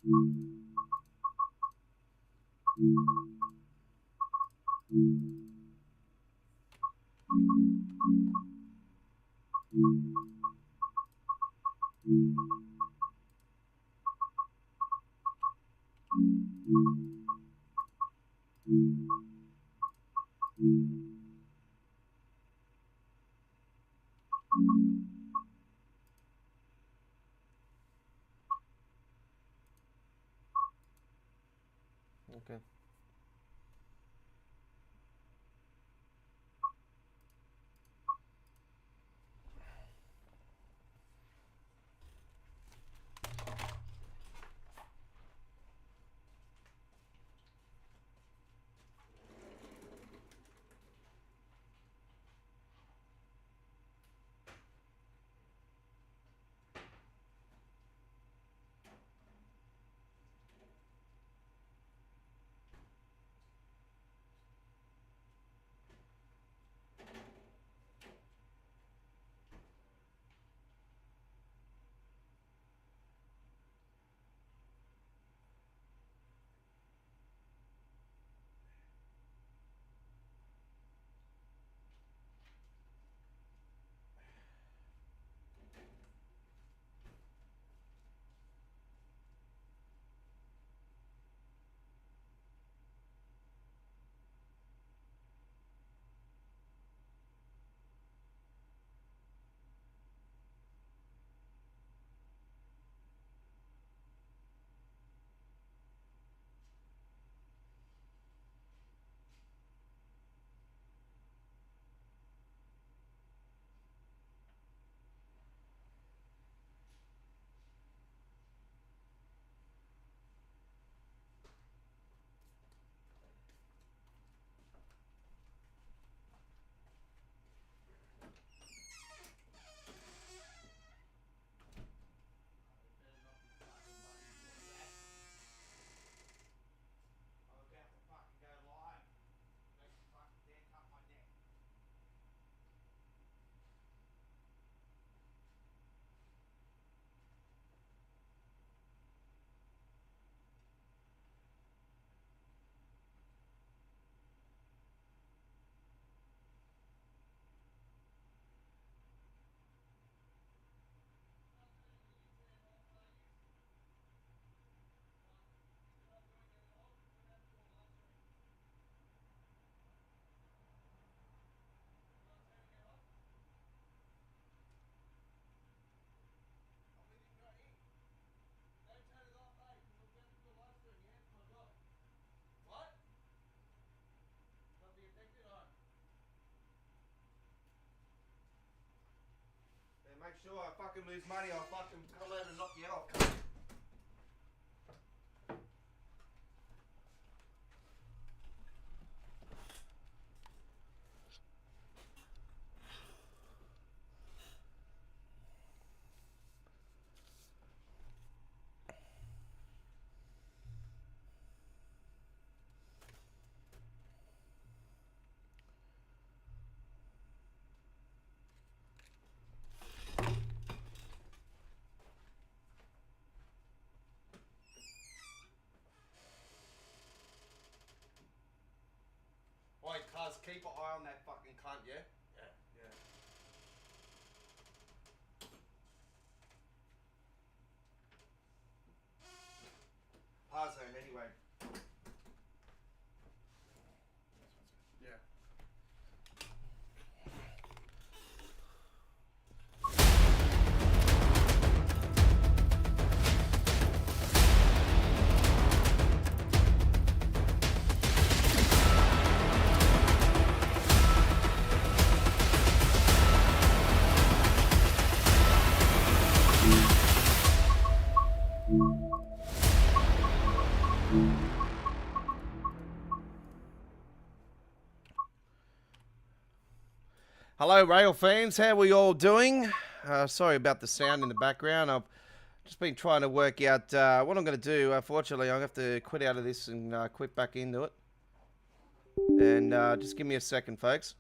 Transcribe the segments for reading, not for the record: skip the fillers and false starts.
Okay. Make sure I fucking lose money, I'll fucking come over and knock you off. Oi, cuz, keep an eye on that fucking cunt, yeah? Yeah. Parzone, anyway. Yeah. Hello, rail fans. How are we all doing? Sorry about the sound in the background. I've just been trying to work out what I'm going to do. Unfortunately, I'm going to have to quit out of this and quit back into it. And just give me a second, folks.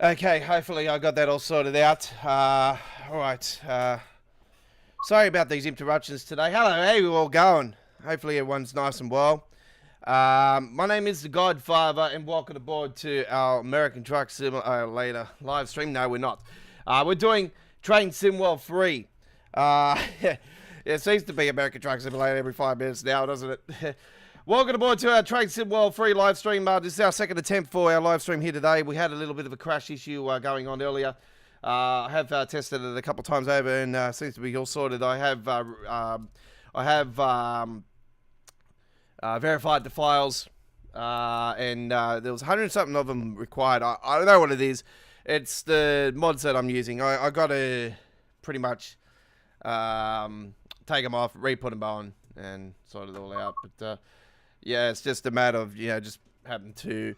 Okay, hopefully I got that all sorted out. Alright. Sorry about these interruptions today. Hello, how are you all going? Hopefully everyone's nice and well. My name is The Godfather, and welcome aboard to our American Truck Simulator live stream. No, we're not. We're doing Train Sim World 3. It seems to be American Truck Simulator every 5 minutes now, doesn't it? Welcome aboard to our Train Sim World 3 live stream. This is our second attempt for our live stream here today. We had a little bit of a crash issue going on earlier. I have tested it a couple of times over, and seems to be all sorted. I have verified the files, and there was 100 and something of them required. I don't know what it is. It's the mods that I'm using. I got to pretty much take them off, re-put them on, and sort it all out. But yeah, it's just a matter of, just having to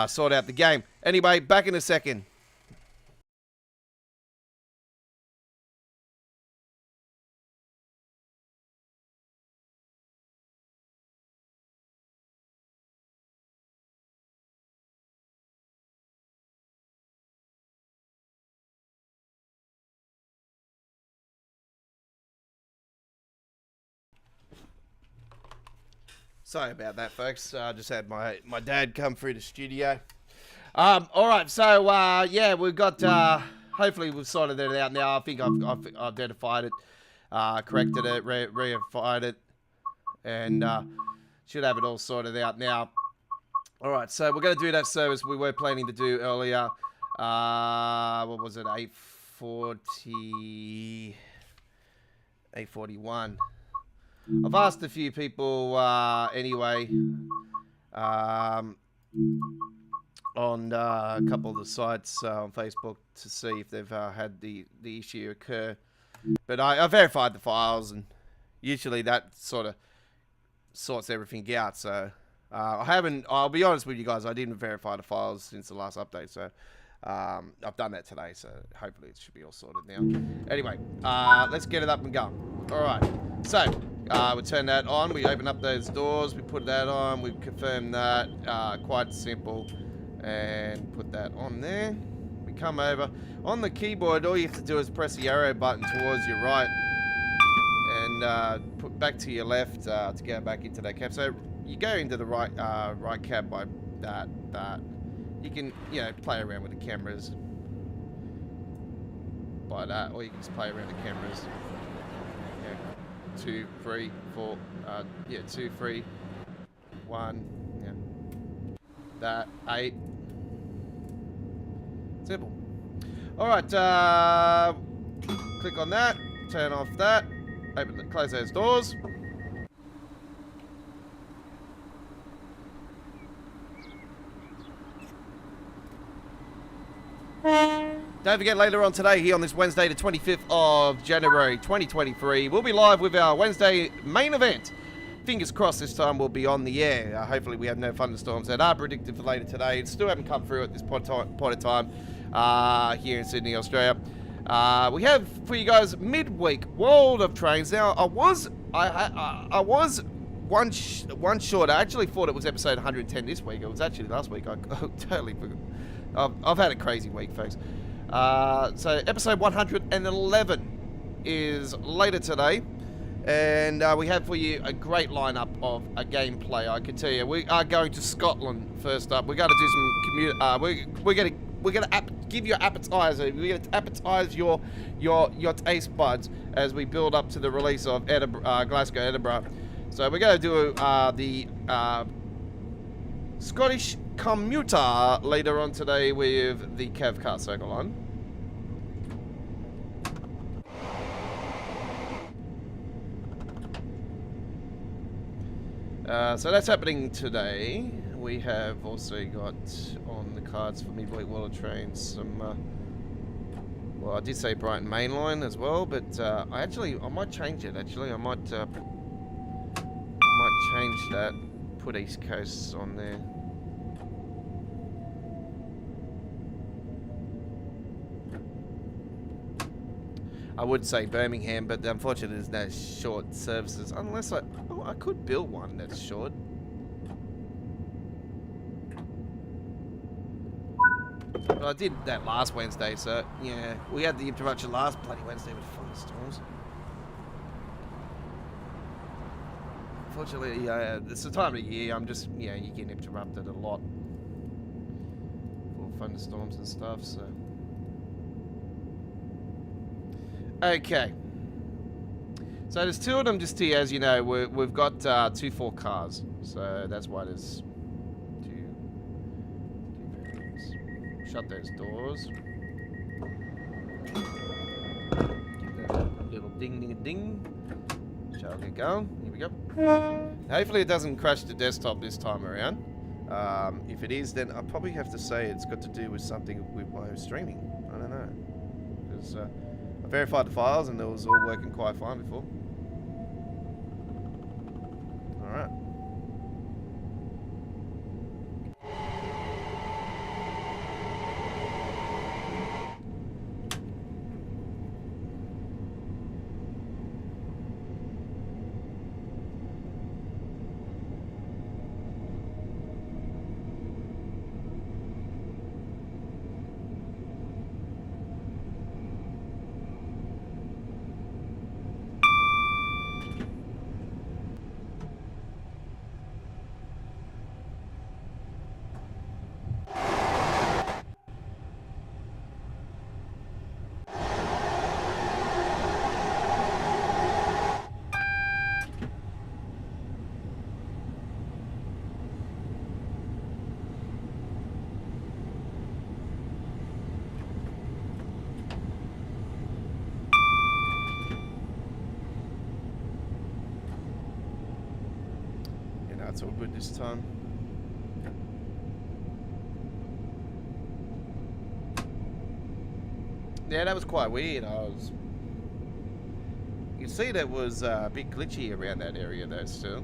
sort out the game. Anyway, back in a second. Sorry about that, folks. I just had my dad come through the studio. All right, so yeah, we've got. Hopefully, we've sorted it out now. I think I've identified it, corrected it, reified it, and should have it all sorted out now. All right, so we're going to do that service we were planning to do earlier. What was it? 8:41. I've asked a few people anyway on a couple of the sites on Facebook to see if they've had the issue occur. But I verified the files, and usually that sort of sorts everything out. So I'll be honest with you guys, I didn't verify the files since the last update. So I've done that today, so hopefully it should be all sorted now. Anyway, let's get it up and go. All right, so we turn that on, we open up those doors, we put that on, we confirm that, quite simple, and put that on there. We come over. On the keyboard, all you have to do is press the arrow button towards your right, and put back to your left to go back into that cab. So you go into the right cab by that. You can, play around with the cameras by that, or you can just play around the cameras. 2, 3, 4, 2, 3, 1, that, 8. Simple. Alright, click on that, turn off that, close those doors. Don't forget, later on today, here on this Wednesday, the 25th of January, 2023, we'll be live with our Wednesday main event. Fingers crossed this time we'll be on the air. Hopefully we have no thunderstorms that are predicted for later today. It still haven't come through at this point of time here in Sydney, Australia. We have for you guys midweek World of Trains. Now, I was one short. I actually thought it was episode 110 this week. It was actually last week. I totally forgot. I've had a crazy week, folks. So episode 111 is later today, and we have for you a great lineup of a gameplay. I can tell you, we are going to Scotland first up. We're going to do some commuter. We're gonna give you an appetizer. We're gonna appetize your taste buds as we build up to the release of Glasgow, Edinburgh. So we're gonna do the Scottish Commuter later on today with the Cav Car Circle on. So that's happening today. We have also got on the cards for midweek World of Trains some, well, I did say Brighton Mainline as well, but I might change it. Actually, I might change that. Put East Coast on there. I would say Birmingham, but unfortunately there's no short services. Unless I could build one that's short. But I did that last Wednesday, so yeah, we had the interruption last bloody Wednesday with thunderstorms. Fortunately, it's the time of the year. I'm just, you get interrupted a lot for thunderstorms and stuff. So okay. So there's two of them just here, as you know. We've got 2 4 cars, so that's why there's two variants. Shut those doors. Give that a little ding ding ding. Shall get going. Here we go. Hopefully it doesn't crash the desktop this time around. If it is, then I'll probably have to say it's got to do with something with my streaming. I don't know, because I verified the files and it was all working quite fine before. Alright. It's all good this time. Yeah, that was quite weird. You can see that was a bit glitchy around that area though still.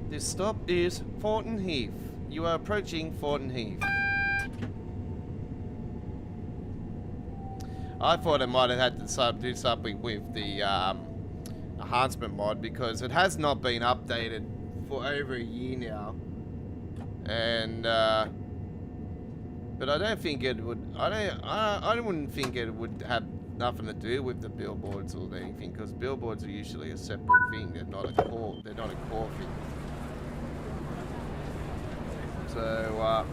This stop is Thornton Heath. You are approaching Thornton Heath. I thought it might have had to do something with the enhancement mod, because it has not been updated for over a year now, and but I don't think it would. I wouldn't think it would have nothing to do with the billboards or anything, because billboards are usually a separate thing. They're not a core. They're not a core thing. So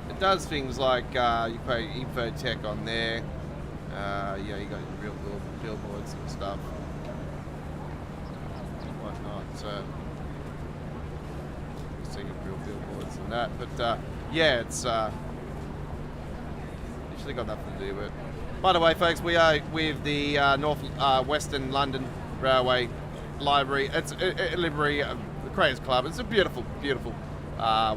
it does things like you put infotech on there. Yeah, you got your real billboards and stuff, and whatnot. So you see your real billboards and that. But yeah, it's usually got nothing to do with it. By the way, folks, we are with the Western London Railway Library. It's a library, the Creators Club. It's a beautiful, beautiful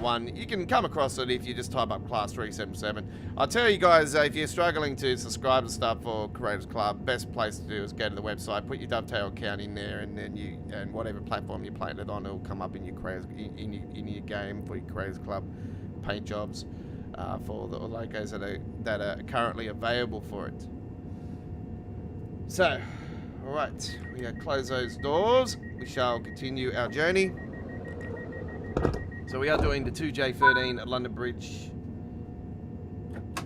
one. You can come across it if you just type up class 377. I'll tell you guys, if you're struggling to subscribe and stuff for Creators Club, best place to do is go to the website, put your Dovetail account in there, and then and whatever platform you're playing it on, it'll come up in your in your game for your Creators Club paint jobs for the locos that are currently available for it. So, all right, we close those doors. We shall continue our journey. So we are doing the 2J13 at London Bridge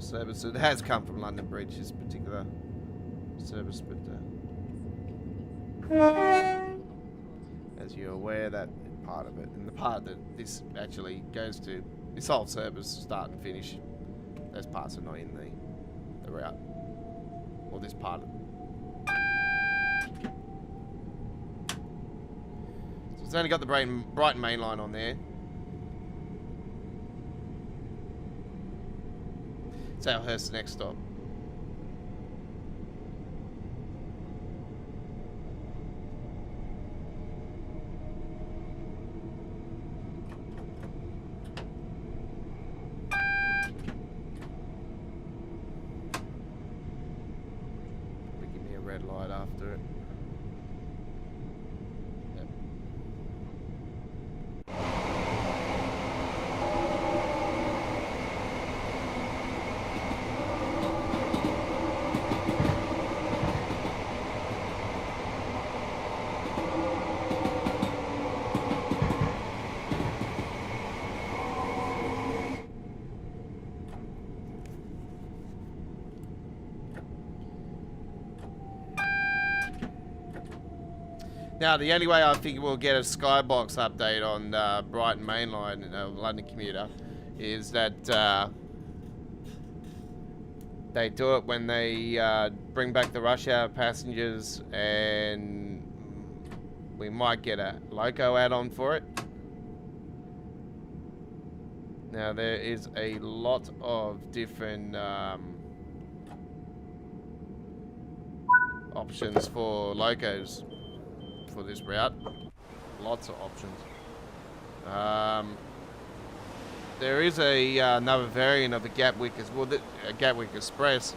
service. It has come from London Bridge, this particular service, but as you're aware, that part of it, and the part that this actually goes to, this whole service, start and finish, those parts are not in the route, or this part of it. So it's only got the Brighton Mainline on there. Salehurst's next stop. Probably give me a red light after it. Yep. Now, the only way I think we'll get a skybox update on Brighton Mainline, London Commuter, is that they do it when they bring back the rush hour passengers, and we might get a loco add-on for it. Now, there is a lot of different options for locos for this route. Lots of options. There is another variant of the Gatwick as well, Gatwick Express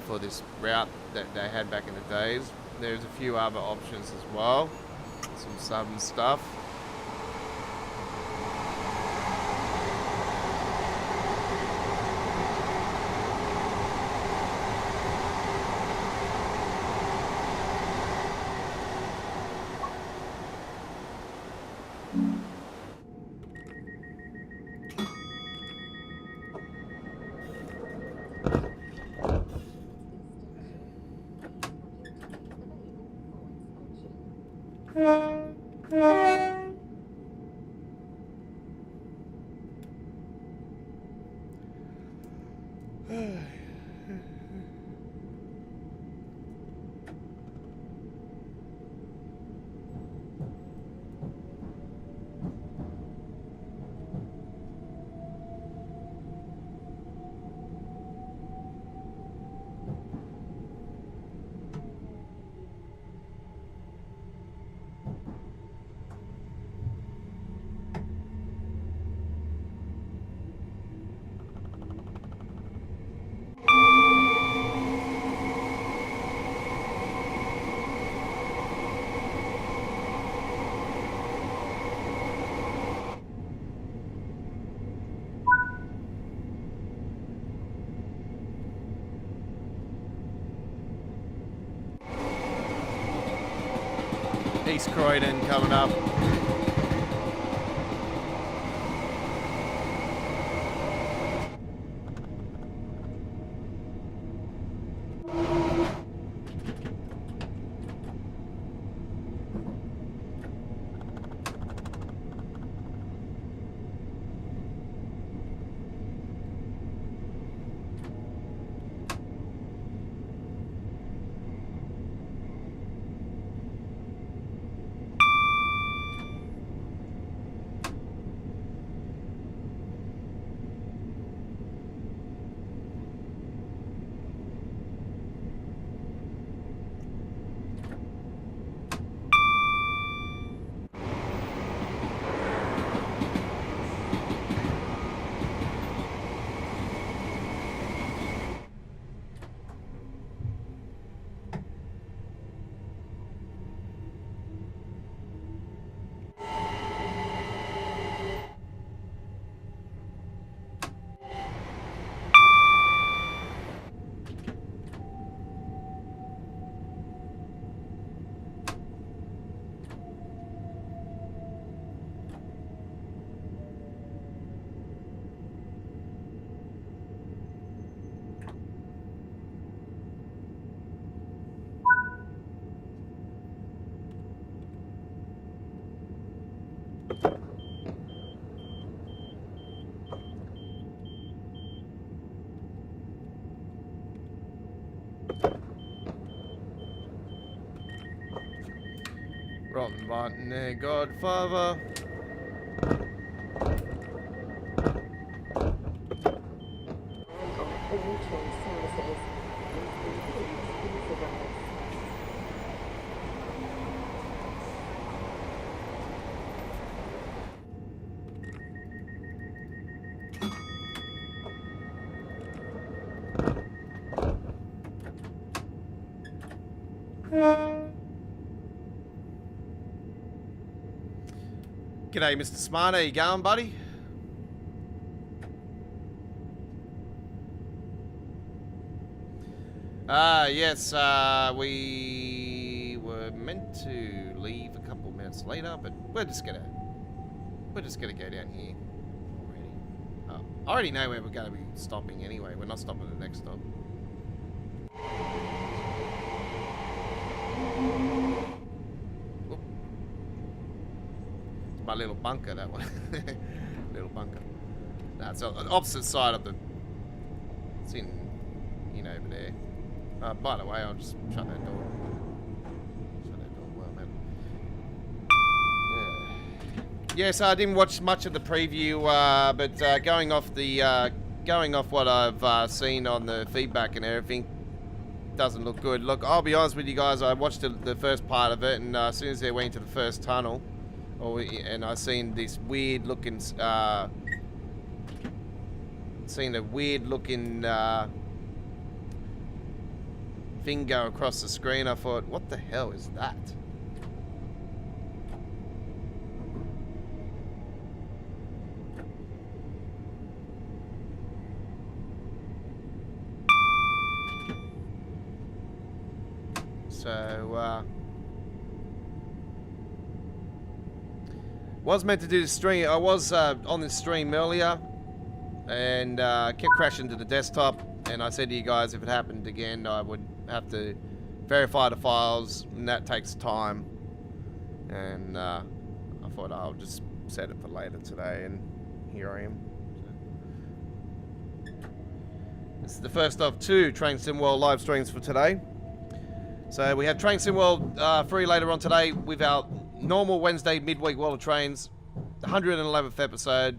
for this route that they had back in the days. There's a few other options as well, some southern stuff. East Croydon coming up. Rotten button there, Godfather. G'day, Mr. Smart. How you going, buddy? Yes, we were meant to leave a couple minutes later, but we're just gonna go down here already. I already know where we're gonna be stopping anyway. We're not stopping at the next stop. my little bunker, that one. Little bunker. Nah, it's on the opposite side of the... It's in over there. By the way, I'll just shut that door. Shut that door well, man. Yeah, so I didn't watch much of the preview, but going off what I've seen on the feedback and everything, doesn't look good. Look, I'll be honest with you guys, I watched the first part of it, and as soon as they went into the first tunnel, and I seen this weird looking, thing go across the screen, I thought, what the hell is that? So, was meant to do the stream. I was on the stream earlier, and kept crashing to the desktop. And I said to you guys, if it happened again, I would have to verify the files, and that takes time. And I thought I'll just set it for later today, and here I am. This is the first of 2 Train Sim World live streams for today. So we have Train Sim World 3 later on today with our normal Wednesday midweek World of Trains, 111th episode.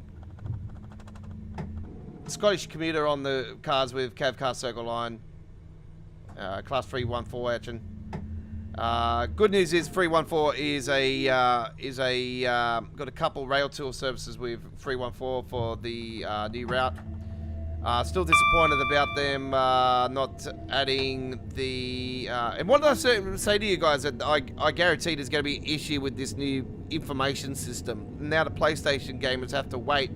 Scottish Commuter on the cars with Cavcar Circle Line, Class 314 action. Good news is 314 got a couple rail tour services with 314 for the new route. Still disappointed about them not adding the... and what did I say to you guys? That I guarantee there's going to be an issue with this new information system. Now the PlayStation gamers have to wait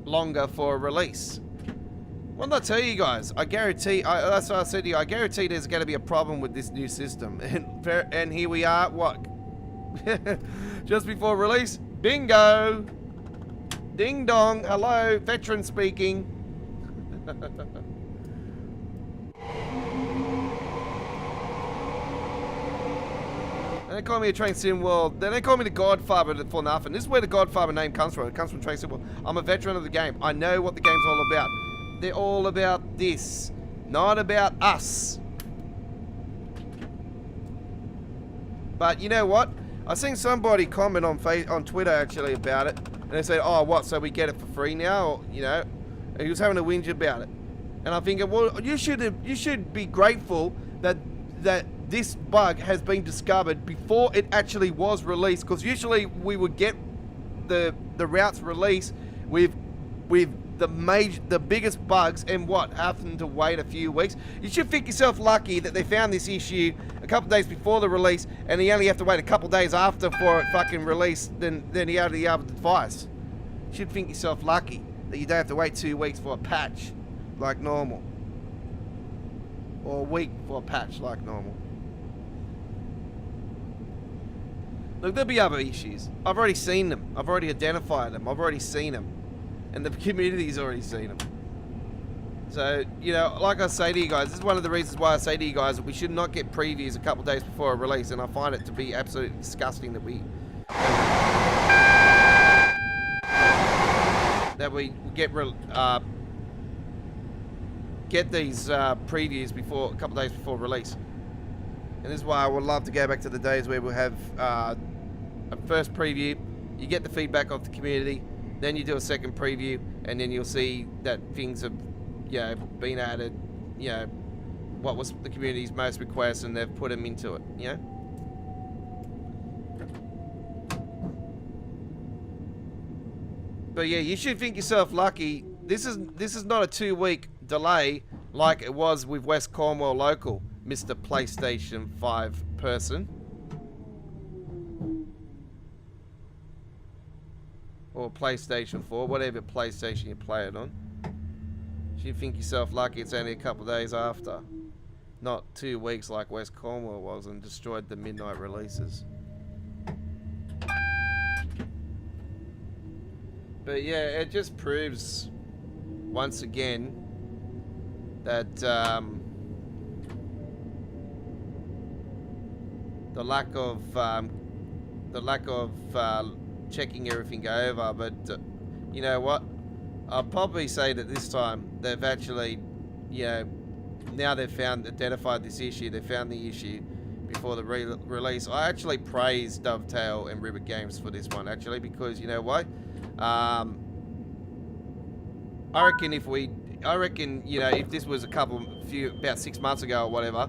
longer for a release. What did I tell you guys? I guarantee... that's what I said to you. I guarantee there's going to be a problem with this new system. And here we are. What? Just before release? Bingo! Ding dong, hello, veteran speaking. They call me a Train Sim World. They don't call me the Godfather for nothing. This is where the Godfather name comes from. It comes from Train Sim World. I'm a veteran of the game. I know what the game's all about. They're all about this, not about us. But you know what? I seen somebody comment on Twitter actually about it. And they said, oh, what, so we get it for free now? Or, you know, and he was having a whinge about it. And I'm thinking, well, you should be grateful that this bug has been discovered before it actually was released. Because usually we would get the routes released with the biggest bugs, and what, having to wait a few weeks. You should think yourself lucky that they found this issue a couple days before the release, and you only have to wait a couple days after for it fucking released than the other device. You should think yourself lucky that you don't have to wait 2 weeks for a patch like normal, or a week for a patch like normal. Look, there'll be other issues. I've already seen them. I've already identified them. I've already seen them. And the community's already seen them. So, you know, like I say to you guys, this is one of the reasons why I say to you guys that we should not get previews a couple days before a release, and I find it to be absolutely disgusting that we get these previews before a couple days before release. And this is why I would love to go back to the days where we'll have a first preview, you get the feedback of the community, then you do a second preview, and then you'll see that things have, you know, been added, you know, what was the community's most requests, and they've put them into it, you know? But yeah, you should think yourself lucky. This is not a 2-week delay like it was with West Cornwall Local, Mr. PlayStation 5 person. Or PlayStation 4, whatever PlayStation you play it on. You think yourself lucky it's only a couple of days after. Not 2 weeks like West Cornwall was and destroyed the midnight releases. But yeah, it just proves once again that the lack of the lack of checking everything over, but you know what? I'll probably say that this time they've actually, you know, now they've identified this issue, they found the issue before the release. I actually praise Dovetail and Ribbit Games for this one, actually, because you know why? I reckon you know, if this was about 6 months ago or whatever,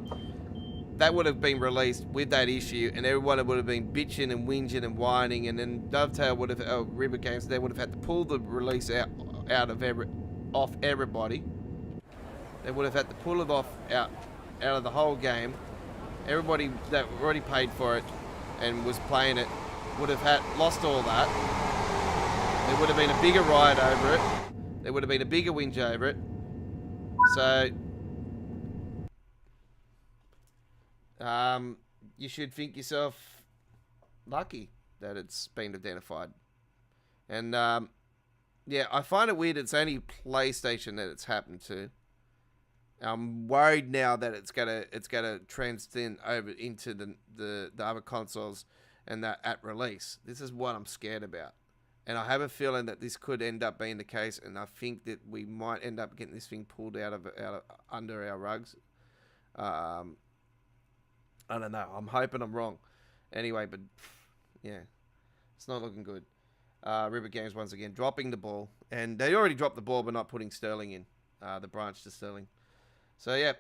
that would have been released with that issue, and everyone would have been bitching and whinging and whining, and then Dovetail would have, Ribbit Games, they would have had to pull the release off everybody. They would have had to pull it out of the whole game. Everybody that already paid for it and was playing it would have lost all that. There would have been a bigger riot over it. There would have been a bigger whinge over it. So you should think yourself lucky that it's been identified. And yeah, I find it weird it's only PlayStation that it's happened to. I'm worried now that it's gonna transcend over into the other consoles and that at release. This is what I'm scared about. And I have a feeling that this could end up being the case, and I think that we might end up getting this thing pulled out of under our rugs. I don't know. I'm hoping I'm wrong. Anyway, but yeah, it's not looking good. Ribbit Games once again dropping the ball, and they already dropped the ball, but not putting Sterling in the branch to Sterling. So yeah,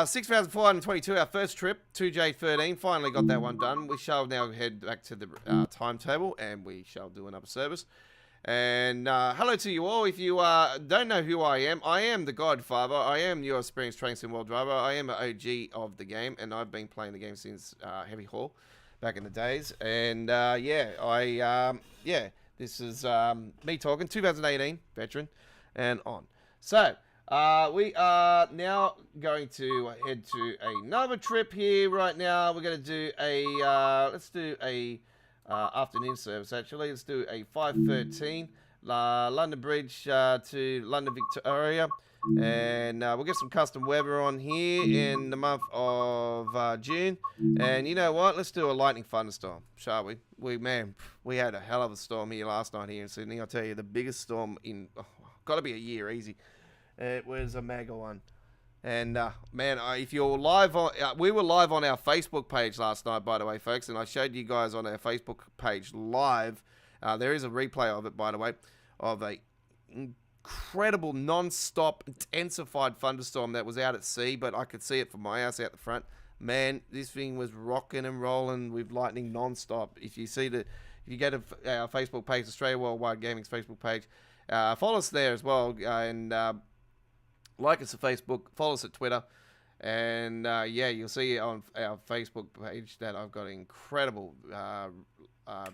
6,422, our first trip, 2J13, finally got that one done. We shall now head back to the timetable, and we shall do another service. And hello to you all. If you don't know who I am the Godfather. I am your experienced train sim world driver. I am an OG of the game, and I've been playing the game since Heavy Haul back in the days. And yeah, this is me talking, 2018 veteran and on. So we are now going to head to another trip here right now. We're going to do let's do a afternoon service, actually. Let's do a 5:13 London Bridge to London Victoria. And we'll get some custom weather on here in the month of June. And you know what? Let's do a lightning thunderstorm, shall we? We had a hell of a storm here last night here in Sydney. I'll tell you, the biggest storm in, got to be a year, easy. It was a mega one. And man, if you're live on, we were live on our Facebook page last night, by the way, folks, and I showed you guys on our Facebook page live. There is a replay of it, by the way, of a incredible non-stop intensified thunderstorm that was out at sea, but I could see it from my house out the front. Man, this thing was rocking and rolling with lightning non-stop. If you go to our Facebook page, Australia Worldwide Gaming's Facebook page, follow us there as well, and like us at Facebook, follow us at Twitter, and yeah, you'll see on our Facebook page that I've got an incredible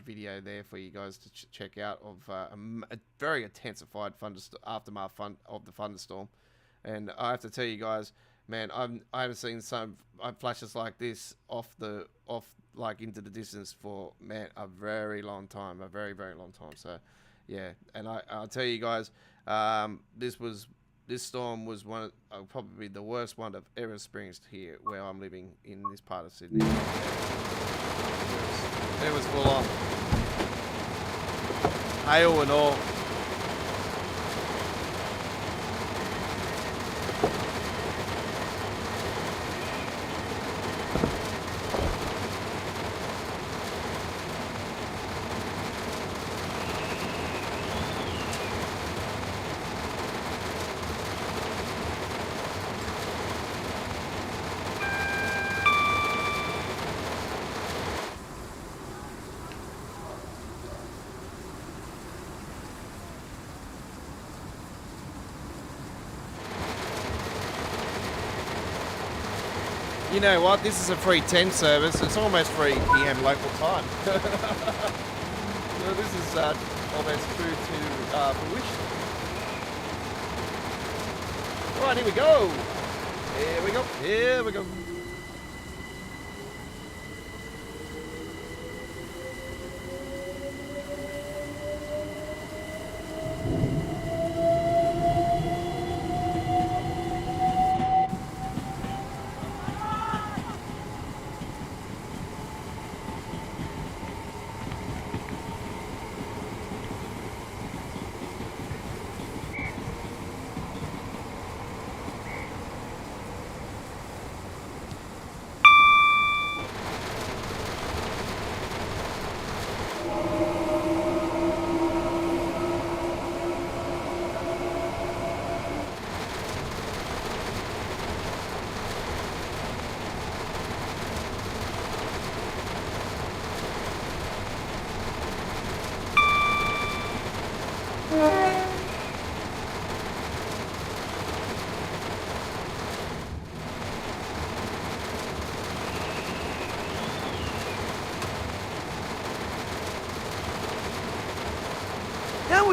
video there for you guys to check out of a very intensified aftermath of the thunderstorm. And I have to tell you guys, man, I haven't seen some flashes like this off like into the distance for, man, a very long time, a very, very long time. So yeah, and I'll tell you guys, this storm was probably the worst one I've ever experienced here where I'm living in this part of Sydney. It was full on. Hail and all. You know what? This is a free 10 service. It's almost 3 PM local time. So this is almost true to fruition. All right, here we go. Here we go. Here we go.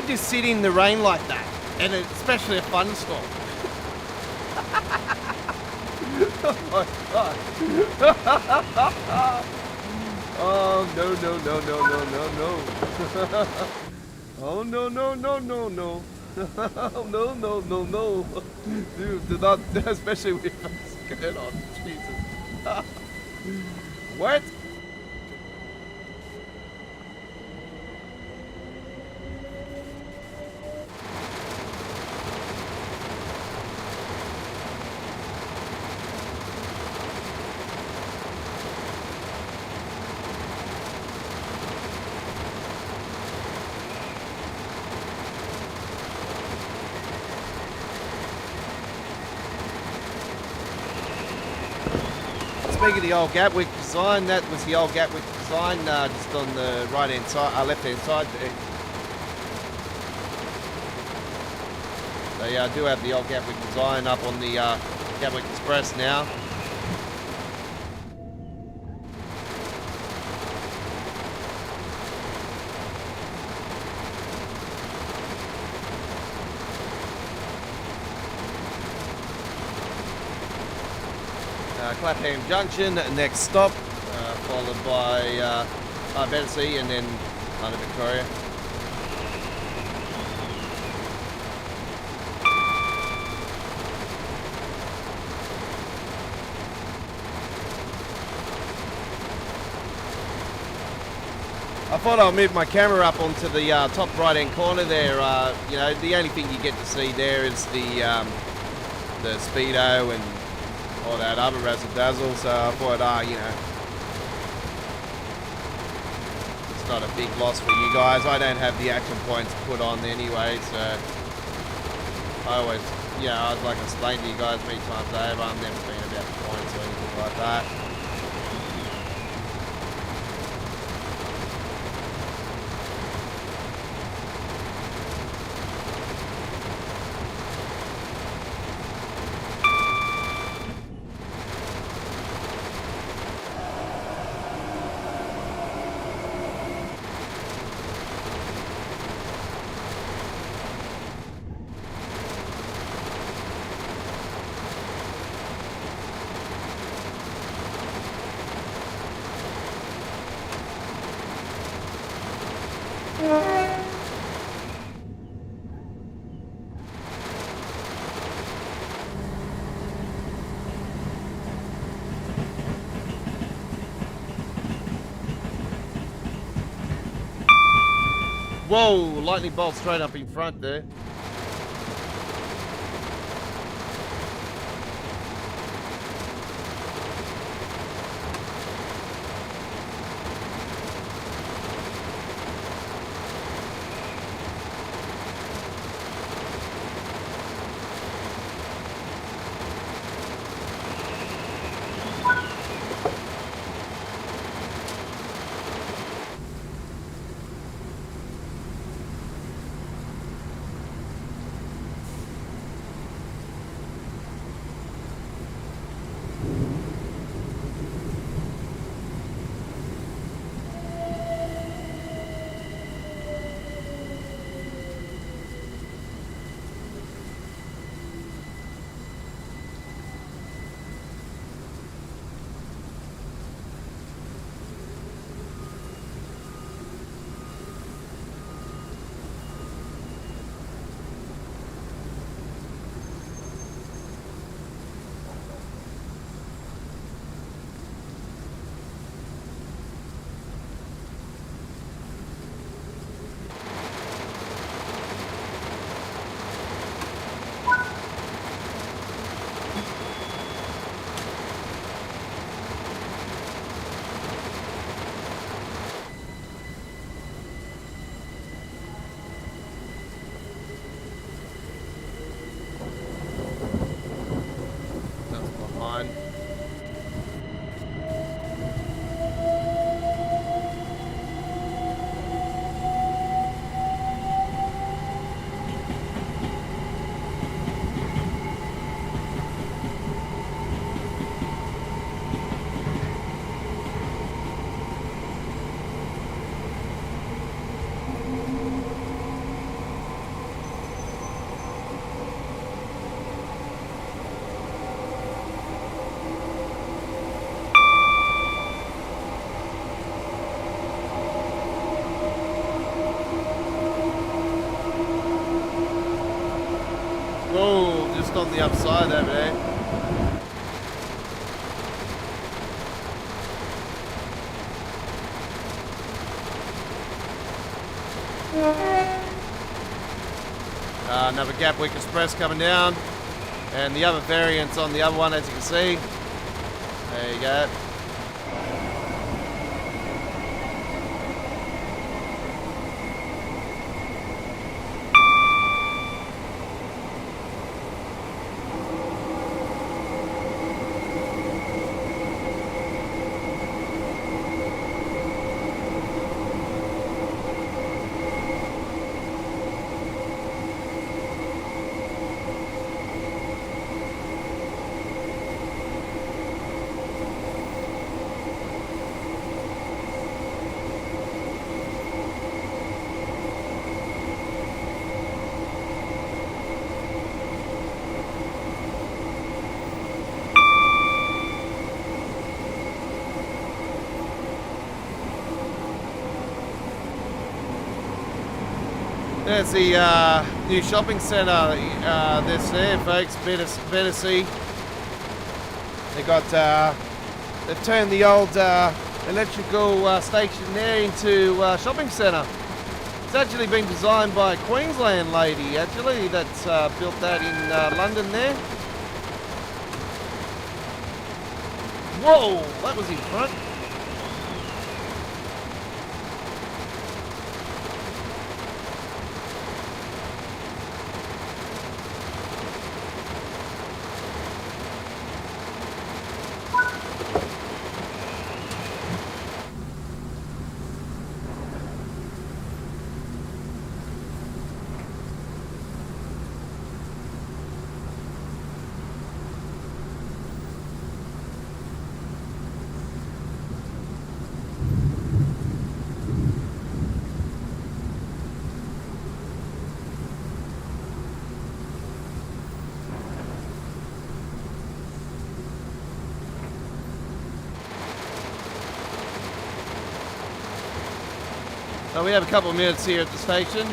would just sit in the rain like that, and especially a thunderstorm. Oh my god. Oh no no no no no no no. Oh no no no no no. Oh no no no no. Dude, do not, especially with a skirt on. Jesus. What? Speaking of the old Gatwick design, that was the old Gatwick design, just on the right hand side, left hand side there. They do have the old Gatwick design up on the Gatwick Express now. Clapham Junction, next stop, followed by Battersea and then London Victoria. I thought I'll move my camera up onto the top right hand corner there. You know, the only thing you get to see there is the speedo and all that other razzle dazzle, so I thought, you know, it's not a big loss for you guys. I don't have the action points put on anyway, so I always, you know, I'd like to explain to you guys many times over, I'm never been about the points or anything like that. Whoa, lightning bolt straight up in front there. Oh, just on the upside over there. Another Gatwick Express coming down. And the other variants on the other one, as you can see. There you go. There's the new shopping centre that's there, folks. Better see. They got they've turned the old electrical station there into shopping centre. It's actually been designed by a Queensland lady, actually, that's built that in London there. Whoa, that was in front. So we have a couple of minutes here at the station.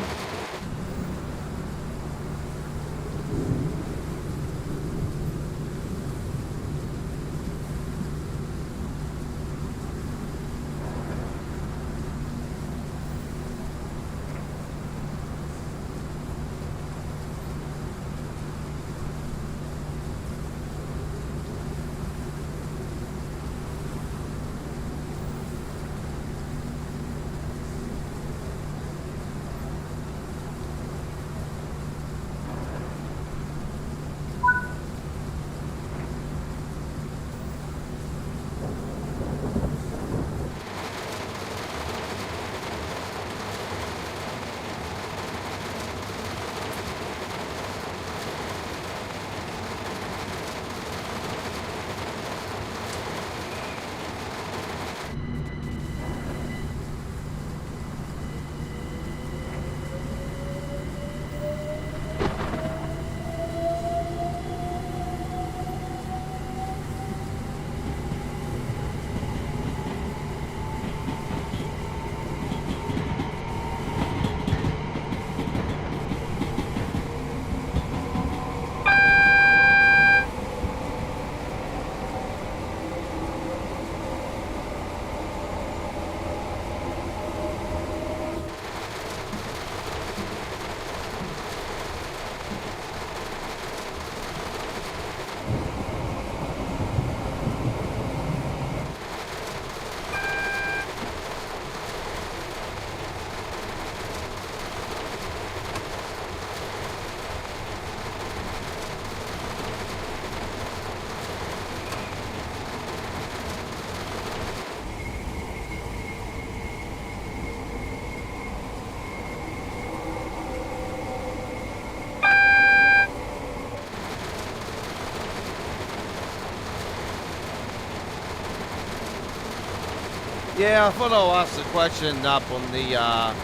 Yeah, I thought I'll ask the question up on the on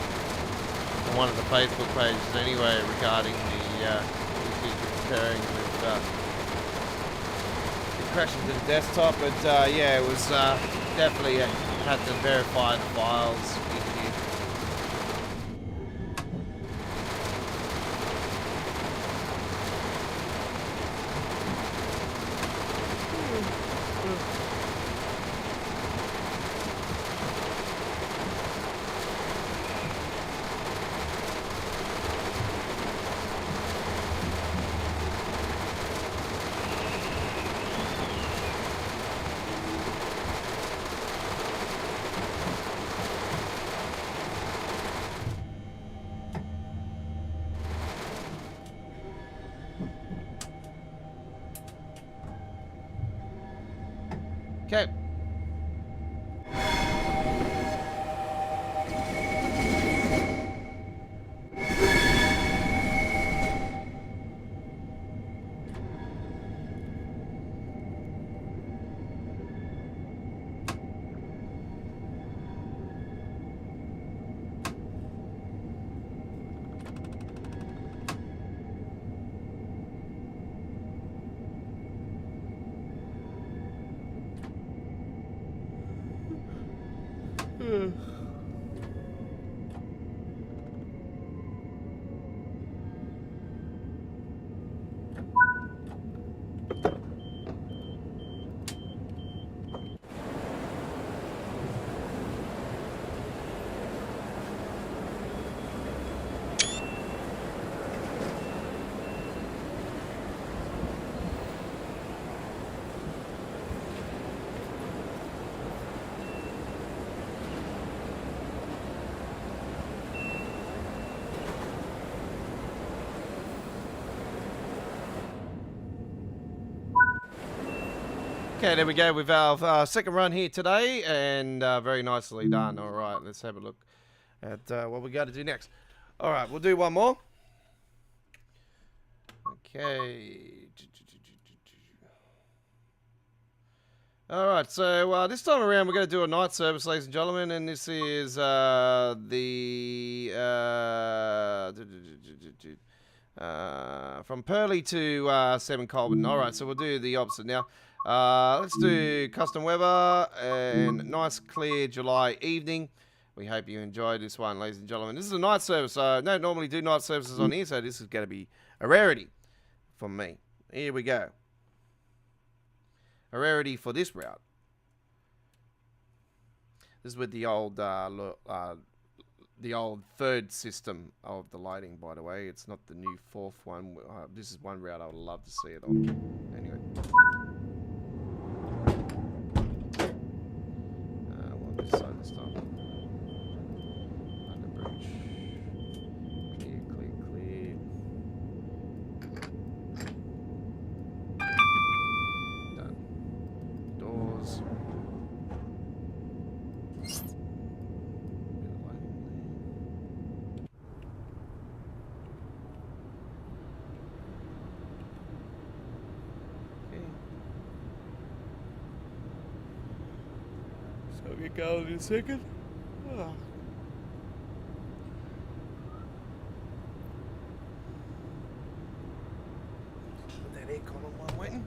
one of the Facebook pages anyway regarding the issues occurring with the crashing to the desktop, but yeah, it was definitely had to verify the files issue. Okay. Okay, there we go with our second run here today, and very nicely done. All right, let's have a look at what we got to do next. All right, we'll do one more. Okay. All right, so this time around we're going to do a night service, ladies and gentlemen, and this is from Purley to 7 Colburn. All right, so we'll do the opposite now. Let's do custom weather and nice clear July evening. We hope you enjoyed this one, ladies and gentlemen. This is a night service. I don't normally do night services on here, so this is going to be a rarity for me. Here we go. A rarity for this route. This is with the old third system of the lighting, by the way. It's not the new fourth one. This is one route I would love to see it on. Anyway. This side this time. Under bridge. Clear, clear, clear. Done. Doors. So we go in a second. Oh. Put that aircon on while I'm waiting.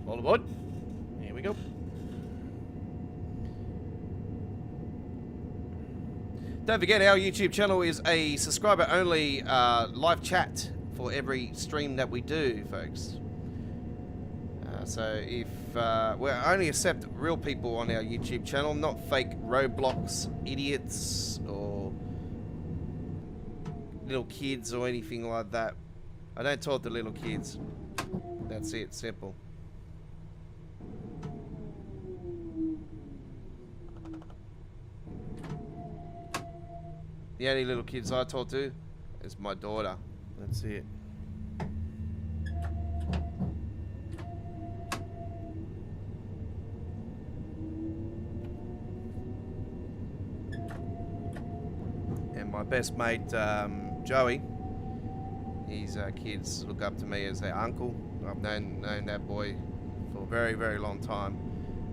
All aboard. Here we go. Don't forget, our YouTube channel is a subscriber-only live chat for every stream that we do, folks. So if we only accept real people on our YouTube channel, not fake Roblox idiots or little kids or anything like that. I don't talk to little kids. That's it, simple. The only little kids I talk to is my daughter. That's it. And my best mate, Joey, his kids look up to me as their uncle. I've known that boy for a very, very long time.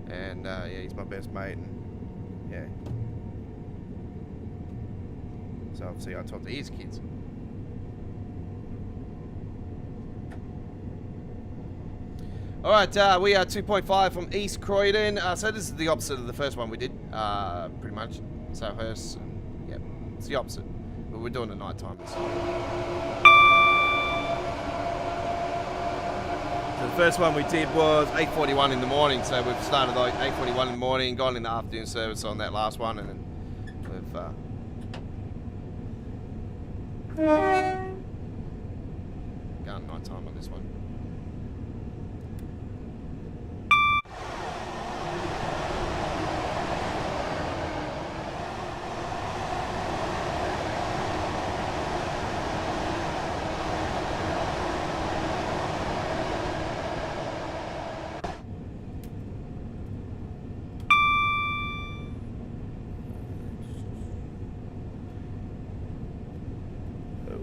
And yeah, he's my best mate. And yeah. So obviously I talk to his kids. Alright, we are 2.5 from East Croydon. So this is the opposite of the first one we did, pretty much. Southhurst, and yeah, it's the opposite. But we're doing it night time this time. So the first one we did was 8:41 in the morning. So we've started like 8:41 in the morning, gone in the afternoon service on that last one, and then we've going night time on this one.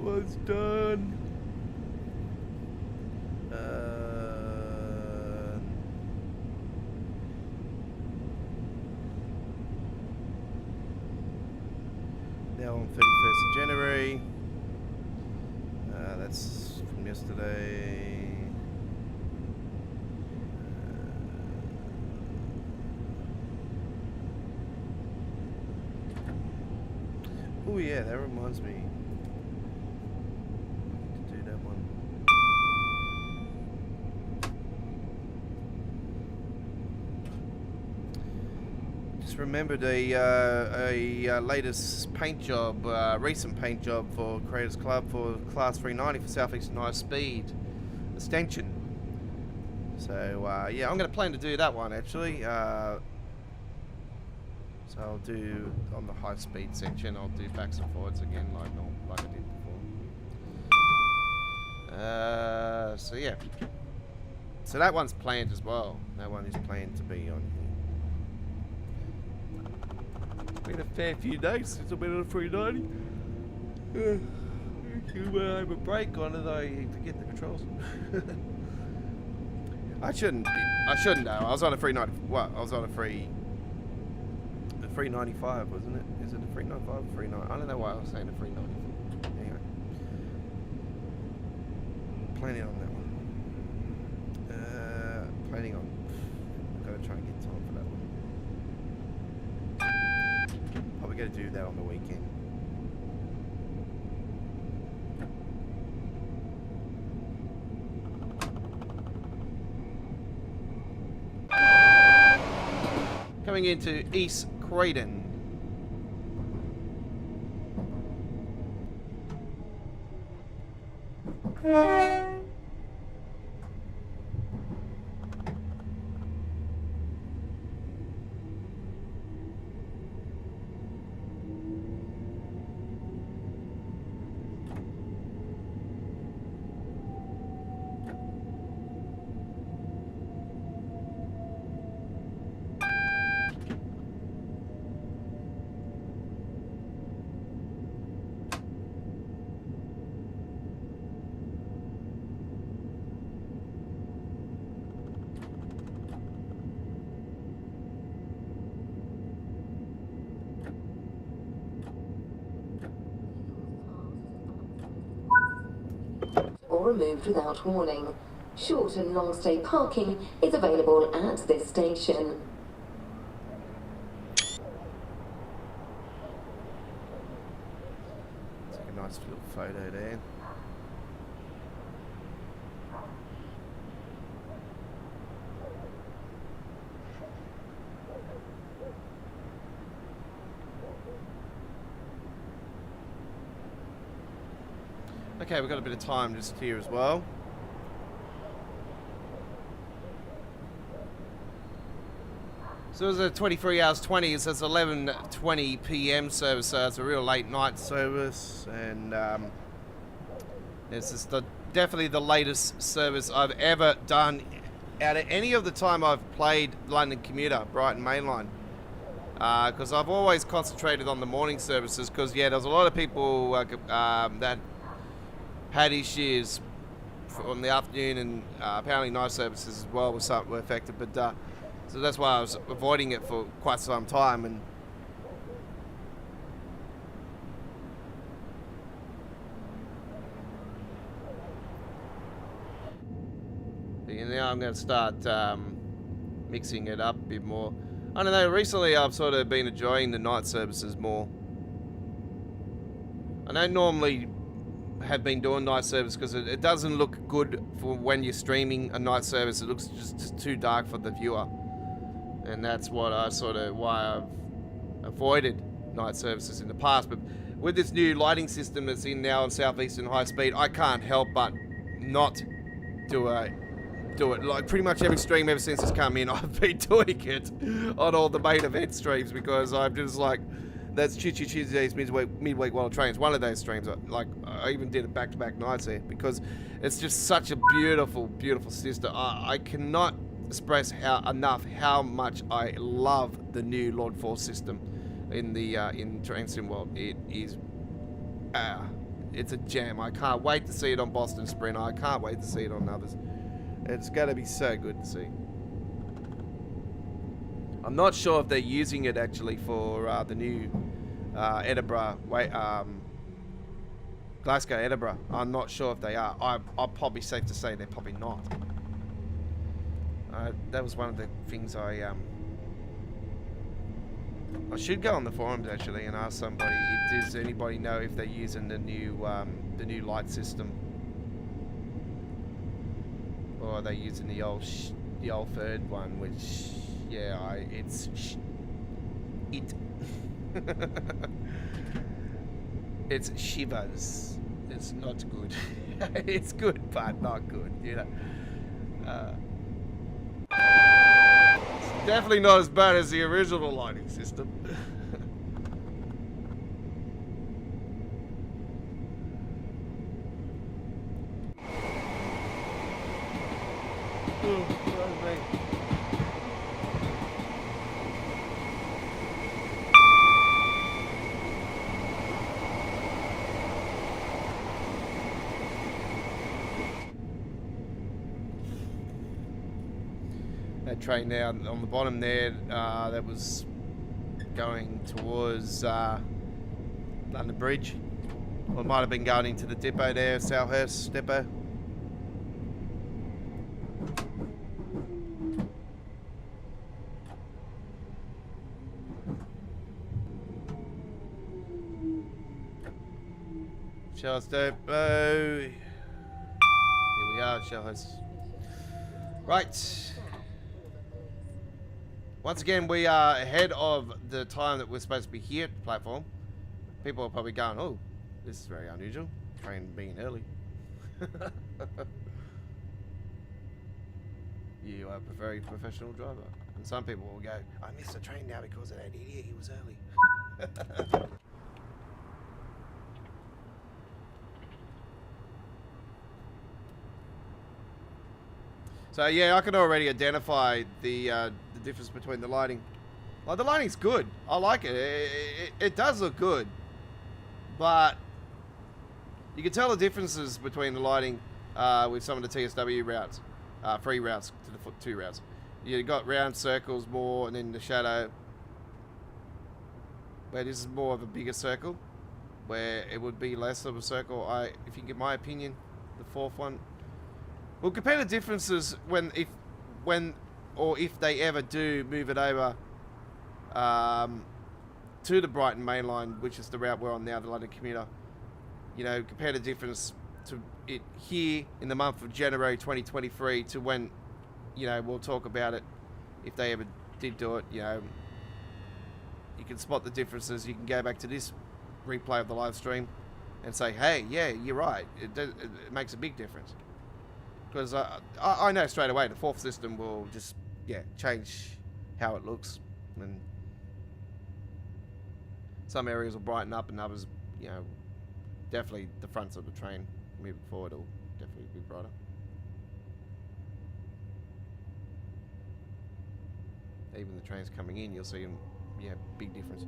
one's done. Now on 31st of January. That's from yesterday. Oh yeah, that reminds me to do that one. Just remembered a latest paint job, recent paint job for Creators Club for Class 390 for Southeastern High Speed extension. So yeah, I'm going to plan to do that one actually. So I'll do on the high speed section. I'll do backs and forwards again, like I did before. So yeah. So that one's planned as well. That one is planned to be on here. It's been a fair few days since I've been on a 390. When I have a break on it, I forget the controls. I shouldn't though. I was on a 390. What? I was on a 395, wasn't it? Is it a 395 or 390? I don't know why I was saying a 390. Anyway. Planning on that one. Planning on... I've got to try and get time for that one. Probably going to do that on the weekend. Coming into East Croydon. Removed without warning. Short and long stay parking is available at this station. Take a nice little photo there. Okay, we've got a bit of time just here as well. So it was a 23 hours 20, so it's 11:20 p.m. service, so it's a real late night service, and this is definitely the latest service I've ever done out of any of the time I've played London Commuter, Brighton Mainline. Because I've always concentrated on the morning services, because yeah, there's a lot of people that had issues on the afternoon, and apparently night services as well were affected, but so that's why I was avoiding it for quite some time. And now I'm going to start mixing it up a bit more. I don't know, recently I've sort of been enjoying the night services more. I don't normally have been doing night service because it doesn't look good for when you're streaming a night service. It looks just too dark for the viewer, and that's what why I've avoided night services in the past. But with this new lighting system that's in now on Southeastern High Speed, I can't help but not do it. Like pretty much every stream ever since it's come in, I've been doing it on all the main event streams, because I'm just like, that's Tuesdays midweek while trains. One of those streams, like I even did it back-to-back nights there, because it's just such a beautiful, beautiful system. I cannot express enough how much I love the new Lord 4 system in the in Train Sim World. It is it's a gem. I can't wait to see it on Boston Sprint. I can't wait to see it on others. It's going to be so good to see. I'm not sure if they're using it actually for the new Edinburgh, Glasgow, Edinburgh. I'm not sure if they are. I'm probably safe to say they're probably not. That was one of the things I should go on the forums actually and ask somebody. Does anybody know if they're using the new light system, or are they using the old third one? Which, yeah, it's shivers. It's not good. It's good, but not good. You know. It's definitely not as bad as the original lighting system. That train now on the bottom there, that was going towards London Bridge. Or it might have been going into the depot there, Salhurst depot. Shellhurst depot. Here we are, Shellhurst. Right. Once again, we are ahead of the time that we're supposed to be here at the platform. People are probably going, oh, this is very unusual. Train being early. You are a very professional driver. And some people will go, I missed the train now because of that idiot, he was early. So yeah, I can already identify the difference between the lighting. Like, the lighting's good. I like it. It does look good. But you can tell the differences between the lighting with some of the TSW routes, free routes to the foot 2 routes. You got round circles more, and then the shadow, where this is more of a bigger circle, where it would be less of a circle. If you get my opinion, the 4th one. We'll compare the differences when if they ever do move it over to the Brighton Mainline, which is the route we're on now, the London Commuter. You know, compare the difference to it here in the month of January 2023 to when, you know, we'll talk about it if they ever did do it. You know, you can spot the differences. You can go back to this replay of the live stream and say, hey, yeah, you're right. It makes a big difference. Because I know straight away the 4th system will just, yeah, change how it looks. And some areas will brighten up and others, you know, definitely the fronts of the train moving forward will definitely be brighter. Even the trains coming in, you'll see them, yeah, big difference.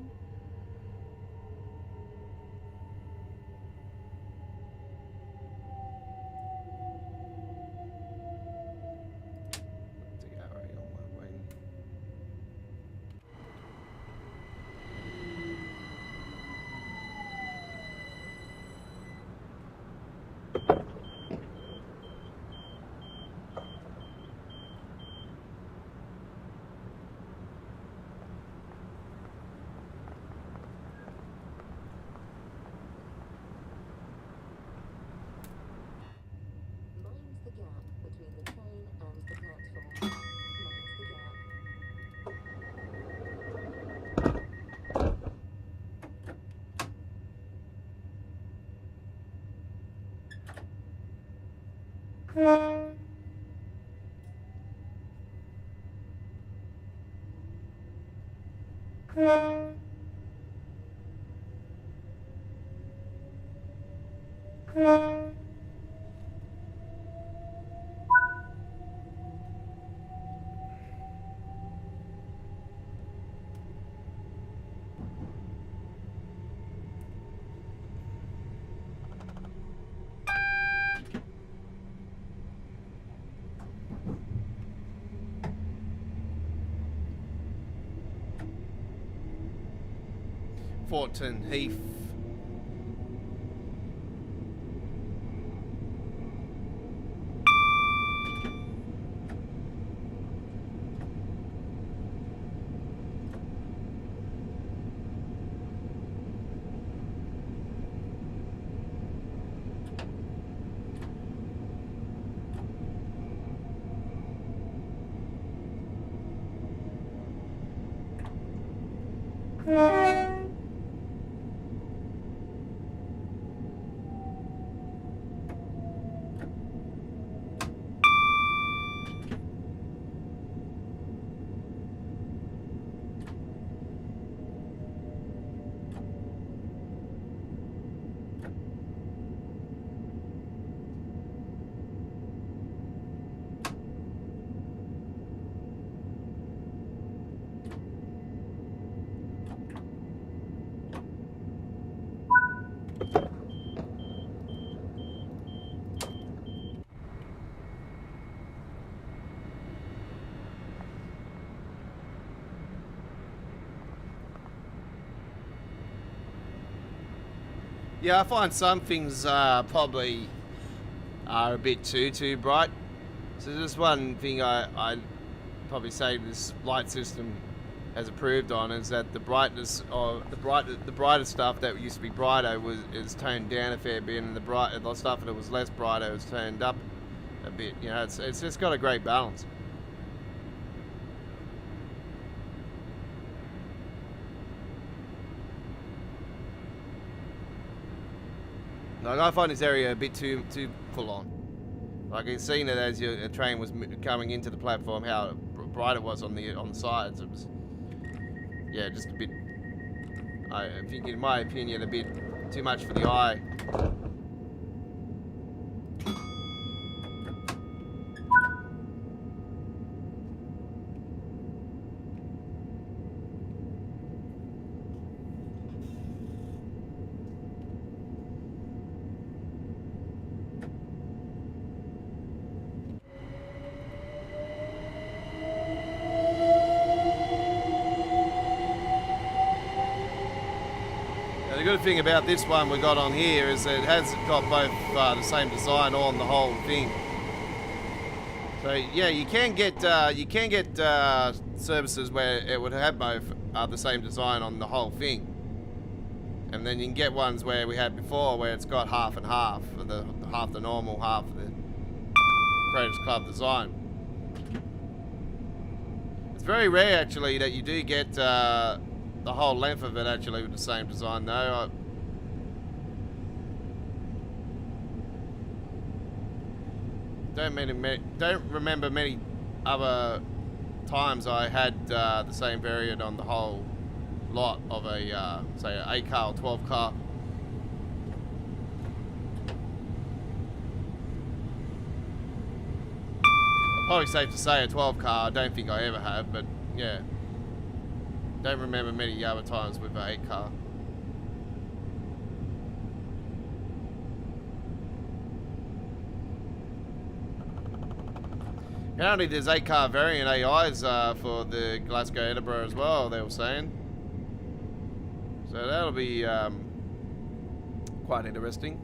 Porton Heath. Yeah, I find some things probably are a bit too bright. So just one thing I probably say this light system has improved on is that the brightness of the brighter stuff that used to be brighter is toned down a fair bit, and the stuff that was less brighter is turned up a bit. You know, it's just got a great balance. Like, I find this area a bit too full on. Like, I've seen it as a train was coming into the platform, how bright it was on the sides. It was, yeah, just a bit. I think, in my opinion, a bit too much for the eye. The good thing about this one we got on here is that it has got both the same design on the whole thing. So yeah, you can get services where it would have both the same design on the whole thing, and then you can get ones where we had before where it's got half and half, half the normal, half the Creators Club design. It's very rare actually that you do get the whole length of it actually with the same design though. Don't remember many other times I had the same variant on the whole lot of a say an 8 car or 12 car. Probably safe to say a 12 car. I don't think I ever have, but yeah. Don't remember many other times with an 8 car. Apparently there's 8 car variant AIs for the Glasgow Edinburgh as well, they were saying. So that'll be quite interesting.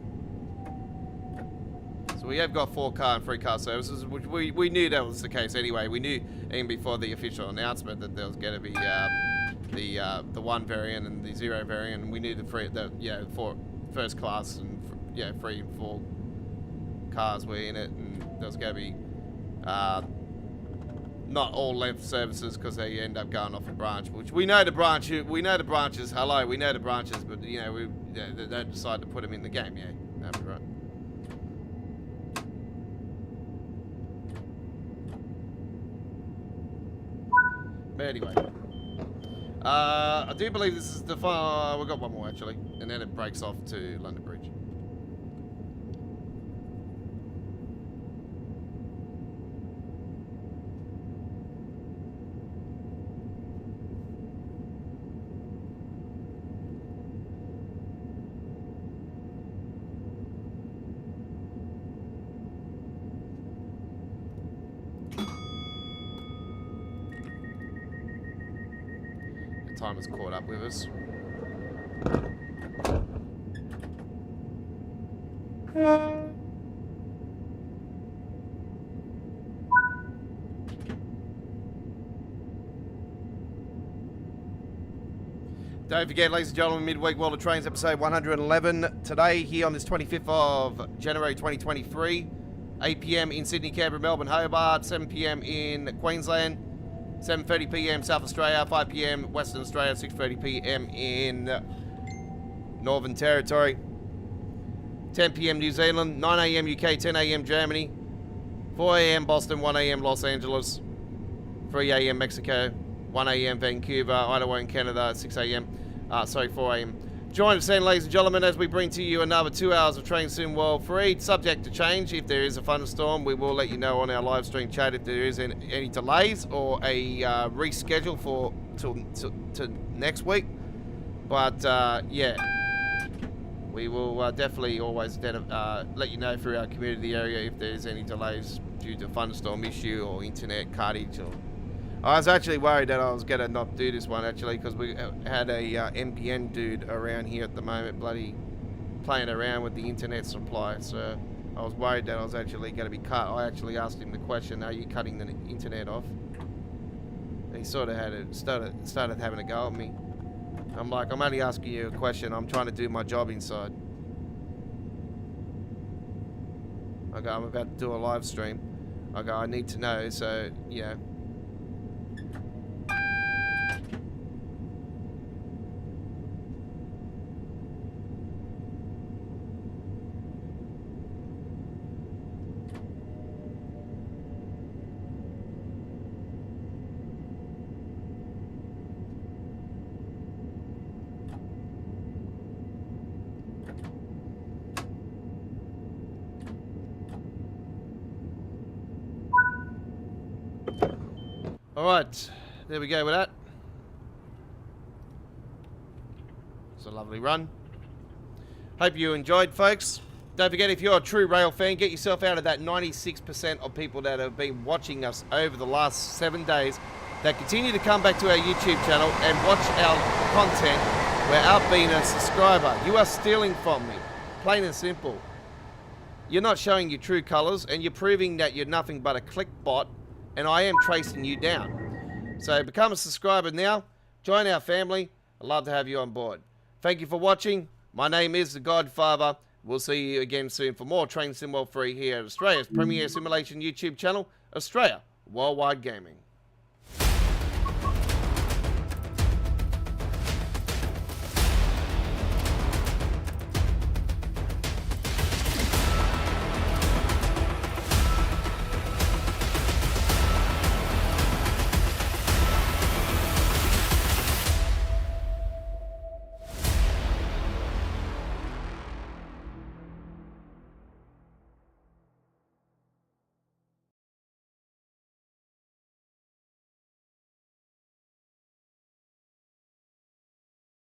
So we have got 4 car and 3 car services, which we knew that was the case anyway. We knew even before the official announcement that there was going to be the 1 variant and the 0 variant, and we knew the 4 first class and 3 and 4 cars were in it, and there was going to be not all length services because they end up going off a branch, which we know the branches. Hello, we know the branches, but you know they don't decide to put them in the game. Yeah, that'd be right. But anyway. I do believe this is the final. We've got one more actually, and then it breaks off to London Bridge. Time has caught up with us. Don't forget, ladies and gentlemen, Midweek World of Trains episode 111. Today, here on this 25th of January 2023, 8 p.m. in Sydney, Canberra, Melbourne, Hobart, 7 p.m. in Queensland, 7:30 p.m. South Australia, 5 p.m. Western Australia, 6:30 p.m. in Northern Territory, 10 p.m. New Zealand, 9 a.m. UK, 10 a.m. Germany, 4 a.m. Boston, 1 a.m. Los Angeles, 3 a.m. Mexico, 1 a.m. Vancouver, Idaho in Canada, 6 a.m. 4 a.m. Join us then, ladies and gentlemen, as we bring to you another 2 hours of Train Sim World free, subject to change. If there is a thunderstorm, we will let you know on our live stream chat if there is any delays or a reschedule for to next week. But yeah, we will definitely always let you know through our community area if there is any delays due to thunderstorm issue or internet cartage. Or I was actually worried that I was going to not do this one, actually, because we had a NBN dude around here at the moment, bloody playing around with the internet supply. So I was worried that I was actually going to be cut. I actually asked him the question, are you cutting the internet off? And he sort of started having a go at me. I'm like, I'm only asking you a question. I'm trying to do my job inside. I go, I'm about to do a live stream. I go, I need to know, so, yeah. Alright, there we go with that. It's a lovely run. Hope you enjoyed, folks. Don't forget, if you're a true rail fan, get yourself out of that 96% of people that have been watching us over the last 7 days that continue to come back to our YouTube channel and watch our content without being a subscriber. You are stealing from me, plain and simple. You're not showing your true colors, and you're proving that you're nothing but a click bot, and I am tracing you down. So become a subscriber now. Join our family. I'd love to have you on board. Thank you for watching. My name is The Godfather. We'll see you again soon for more Train Sim World Free here at Australia's premier simulation YouTube channel, Australia Worldwide Gaming.